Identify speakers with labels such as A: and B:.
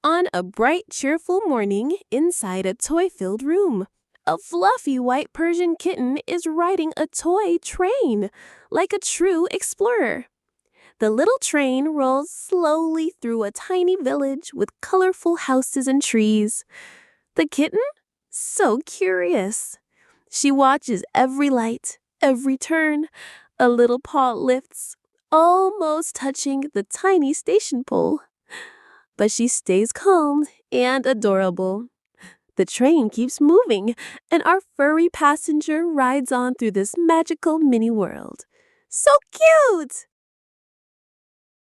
A: On a bright, cheerful morning inside a toy-filled room, a fluffy white Persian kitten is riding a toy train, like a true explorer. The little train rolls slowly through a tiny village with colorful houses and trees. The kitten? So curious. She watches every light, every turn. A little paw lifts, almost touching the tiny station pole. But she stays calm and adorable. The train keeps moving, and our furry passenger rides on through this magical mini world. So cute!